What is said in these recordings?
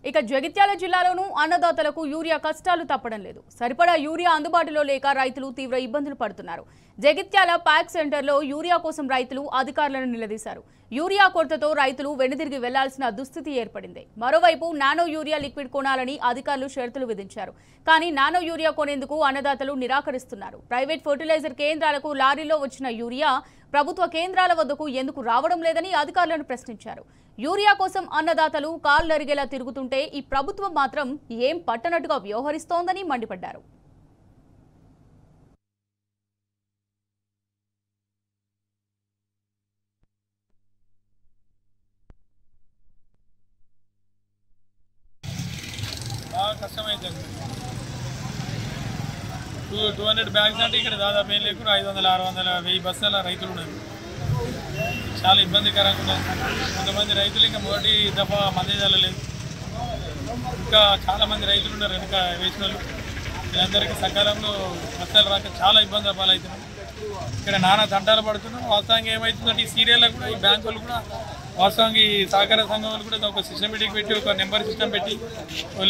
ఇక జగిత్యాల జిల్లాలోనూ అన్నదాతలకు యూరియా కష్టాలు తప్పడం లేదు. సరిపడా యూరియా అందుబాటులో లేక రైతులు తీవ్ర ఇబ్బందులు పడుతున్నారు. జగిత్యాల ప్యాక్ సెంటర్లో యూరియా కోసం రైతులు అధికారులను నిలదీశారు. యూరియా కొరతతో రైతులు వెనుదిరిగి వెళ్లాల్సిన దుస్థితి ఏర్పడింది. మరోవైపు నానో యూరియా లిక్విడ్ కొనాలని అధికారులు షరతులు విధించారు. కానీ నానో యూరియా కొనేందుకు అన్నదాతలు నిరాకరిస్తున్నారు. ప్రైవేట్ ఫర్టిలైజర్ కేంద్రాలకు లారీలో వచ్చిన యూరియా ప్రభుత్వ కేంద్రాల వద్దకు ఎందుకు రావడం లేదని అధికారులను ప్రశ్నించారు. యూరియా కోసం అన్నదాతలు కాళ్లరిగేలా తిరుగుతుంటే ఈ ప్రభుత్వం మాత్రం ఏం పట్టనట్టుగా వ్యవహరిస్తోందని మండిపడ్డారు. కష్టమైందండి. 200 బ్యాగ్స్ అంటే ఇక్కడ దాదాపు ఏం లేకుండా 500, 600, 1000 బస్తాల రైతులు ఉన్నారు. చాలా ఇబ్బందికరంగా ఉన్నది. కొంతమంది రైతులు ఇంకా మొదటి దఫా మంది చల్లలేదు. ఇంకా చాలామంది రైతులు ఉన్నారు వెనుక వేసిన వాళ్ళు. వీళ్ళందరికీ సకాలంలో బస్తాలు రాక చాలా ఇబ్బంది పాలవుతున్నాం. ఇక్కడ నానా తంటాలు పడుతున్నాం. వాస్తవంగా ఏమవుతుందంటే ఈ సీరియల్లో కూడా ఈ బ్యాంకు వాళ్ళు కూడా వాస్తవంగా ఈ సహకార సంఘం వాళ్ళు కూడా ఒక సిస్టమేటిక్ పెట్టి ఒక నెంబర్ సిస్టమ్ పెట్టి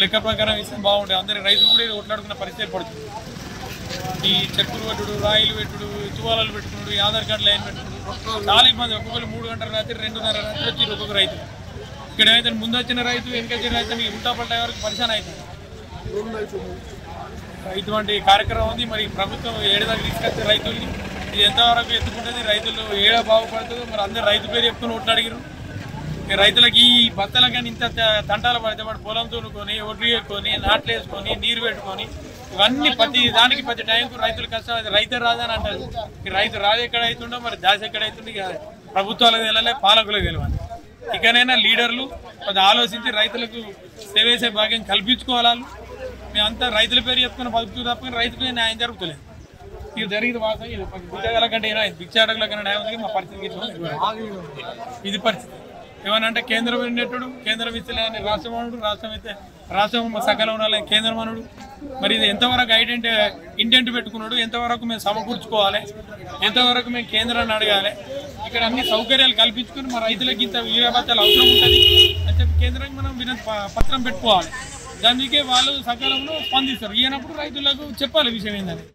లెక్క ప్రకారం ఇస్తే బాగుంటుంది. అందరి రైతులు కూడా కొట్లాడుకున్న పరిస్థితి పడుతుంది. ఈ చెక్కులు పెట్టుడు, రాయిలు పెట్టుడు, తువాలాలు పెట్టుకున్నాడు, ఆధార్ కార్డు లైన్ పెట్టుకున్నాడు, చాలా ఇబ్బంది. ఒక్కొక్కరు 3 గంటల రాత్రి 2:30 రాత్రి వచ్చి ఒక్కొక్క రైతు. ఇక్కడ ఏమైతే ముందు వచ్చిన రైతు వెనక వచ్చిన రైతు ఉల్టా పల్టా వరకు పరిశాన్ అవుతుంది. ఇటువంటి కార్యక్రమం ఉంది. మరి ప్రభుత్వం ఏడాదికి తీసుకొస్తే రైతుల్ని ఇది ఎంతవరకు ఎత్తుకుంటుంది, రైతులు ఏడా బాగుపడుతుందో మరి అందరు రైతు పేరు చెప్పుకొని ఓట్లాడిగారు. రైతులకి ఈ బత్తలకు కానీ ఇంత తంటాలు పడితే వాడు పొలం తోనుకొని ఒడ్లు వేసుకొని నాట్లు వేసుకొని నీరు పెట్టుకొని ఇవన్నీ ప్రతి దానికి ప్రతి టైంకు రైతులు కష్టం. రైతు రాదని అంటారు. ఈ రైతు రాజు ఎక్కడైతుండో మరి దాసి ఎక్కడైతుందో ఇక ప్రభుత్వాలకు వెళ్ళాలి, పాలకులకు వెళ్ళాలి. ఇకనైనా లీడర్లు అది ఆలోచించి రైతులకు సేవేసే భాగ్యం కల్పించుకోవాలి. మేమంతా రైతుల పేరు చెప్పుకుని బతుకుతూ తప్పని రైతులే న్యాయం జరుగుతలేదు. ఇది జరిగింది వాస్తవం. ఇది బిచ్చగాల కంటే భిక్షాటకుల కన్నా న్యాయం ఉంది. మా పరిస్థితి ఇది పరిస్థితి. ఏమనంటే కేంద్రం ఉన్నట్టుడు, కేంద్రం ఇస్తలేదని రాష్ట్రం అనుడు, రాష్ట్రం అయితే రాష్ట్రం సకలం ఉండాలని కేంద్రం అనుడు. మరి ఇది ఎంతవరకు ఇంటెంట్ పెట్టుకున్నాడు, ఎంతవరకు మేము సమకూర్చుకోవాలి, ఎంతవరకు మేము కేంద్రాన్ని అడగాలి. ఇక్కడ అన్ని సౌకర్యాలు కల్పించుకుని మా రైతులకి ఇంత యూరియా బత్తాలు అవసరం ఉంటుంది అని చెప్పి కేంద్రానికి మనం వినతి పత్రం పెట్టుకోవాలి. దానికే వాళ్ళు సకాలంలో స్పందిస్తారు. ఈయనప్పుడు రైతులకు చెప్పాలి విషయం ఏందని.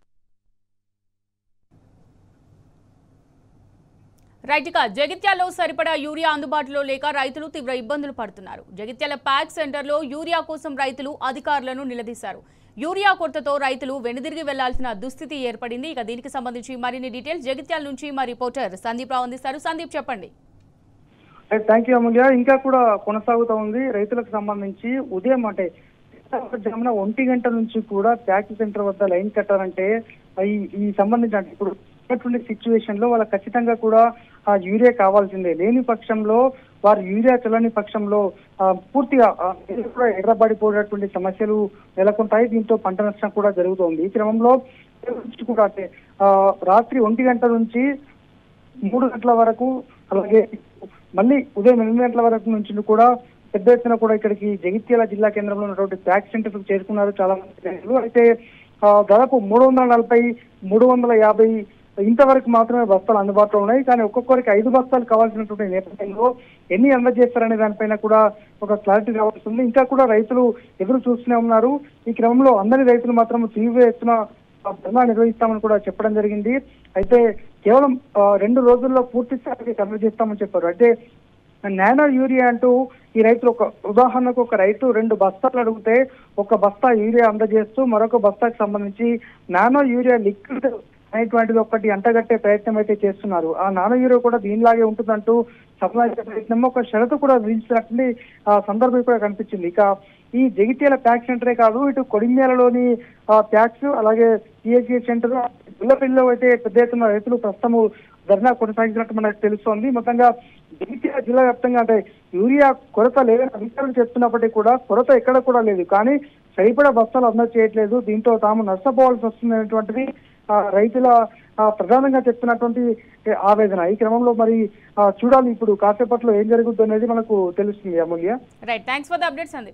రైట్. ఇక జగిత్యాలలో సరిపడా యూరియా అందుబాటులో లేక రైతులు తీవ్ర ఇబ్బందులు పడుతున్నారు. జగిత్యాల ప్యాక్ సెంటర్లో యూరియా కోసం రైతులు అధికారులను నిలదీశారు. యూరియా కొరతతో రైతులు వెనుదిరిగి వెళ్లాల్సిన దుస్థితి ఏర్పడింది. ఇక దీనికి సంబంధించి మరిన్ని డీటెయిల్స్ జగిత్యాల నుంచి మా రిపోర్టర్ సందీప్ రావు అందిస్తారు. సందీప్, చెప్పండి. థ్యాంక్ యూ అమూల్య. ఇంకా కూడా కొనసాగుతూ ఉంది. రైతులకు సంబంధించి ఉదయం అంటే 1 గంట నుంచి కూడా ప్యాక్ సెంటర్ వద్ద లైన్ కట్టాలంటే ఈ సంబంధించి అంటే ఇప్పుడు సిచ్యువేషన్ లో వాళ్ళకి ఖచ్చితంగా కూడా ఆ యూరియా కావాల్సిందే. లేని పక్షంలో వారు యూరియా చల్లని పక్షంలో పూర్తిగా కూడా ఎర్రబడిపోయేటువంటి సమస్యలు నెలకొంటాయి. దీంతో పంట నష్టం కూడా జరుగుతోంది. ఈ క్రమంలో కూడా అంటే రాత్రి 1 గంట నుంచి 3 గంటల వరకు, అలాగే మళ్ళీ ఉదయం 8 గంటల వరకు నుంచి కూడా పెద్ద ఎత్తున కూడా ఇక్కడికి జగిత్యాల జిల్లా కేంద్రంలో ఉన్నటువంటి ప్యాక్ సెంటర్ చేరుకున్నారు చాలా మంది రైతులు. అయితే దాదాపు 340, 350 ఇంతవరకు మాత్రమే బస్తాలు అందుబాటులో ఉన్నాయి. కానీ ఒక్కొక్కరికి 5 బస్తాలు కావాల్సినటువంటి నేపథ్యంలో ఎన్ని అందజేస్తారనే దానిపైన కూడా ఒక క్లారిటీ రావాల్సింది. ఇంకా కూడా రైతులు ఎదురు చూస్తూనే ఉన్నారు. ఈ క్రమంలో అందరి రైతులు మాత్రం తీవ్ర ఎత్తున ధర్నా నిర్వహిస్తామని కూడా చెప్పడం జరిగింది. అయితే కేవలం 2 రోజుల్లో పూర్తి స్థాయికి కన్వర్ట్ చేస్తామని చెప్పారు. అయితే నానో యూరియా అంటూ ఈ రైతులు ఒక ఉదాహరణకు ఒక రైతు 2 బస్తాలు అడిగితే 1 బస్తా యూరియా అందజేస్తూ మరొక బస్తాకు సంబంధించి నానో యూరియా లిక్విడ్ అనేటువంటిది ఒకటి అంటగట్టే ప్రయత్నం అయితే చేస్తున్నారు. ఆ నానో యూరియా కూడా దీనిలాగే ఉంటుందంటూ సప్లై ప్రయత్నం ఒక షరతు కూడా విధించినటువంటి సందర్భం కూడా కనిపించింది. ఇక ఈ జగిత్యాల ప్యాక్ సెంటరే కాదు, ఇటు కొడిమ్యాలలోని ప్యాక్స్, అలాగే పిహెచ్సి సెంటర్, పిల్లపిల్లలో అయితే పెద్ద ఎత్తున రైతులు ప్రస్తుతం ధర్నా కొనసాగించినట్టు మనకు తెలుస్తోంది. మొత్తంగా జగిత్యాల జిల్లా వ్యాప్తంగా అంటే యూరియా కొరత లేదని అధికారులు చెప్తున్నప్పటికీ కూడా కొరత ఎక్కడ కూడా లేదు. కానీ సరిపడా బస్తాలు అందజేయట్లేదు చేయట్లేదు. దీంతో తాము నష్టపోవాల్సి వస్తుందనేటువంటిది రైతుల ప్రధానంగా చెప్తున్నటువంటి ఆవేదన. ఈ క్రమంలో మరి చూడాలి ఇప్పుడు కాసేపట్లో ఏం జరుగుతుంది అనేది మనకు తెలుస్తుంది. Amulya, right. Thanks for the updates అండి.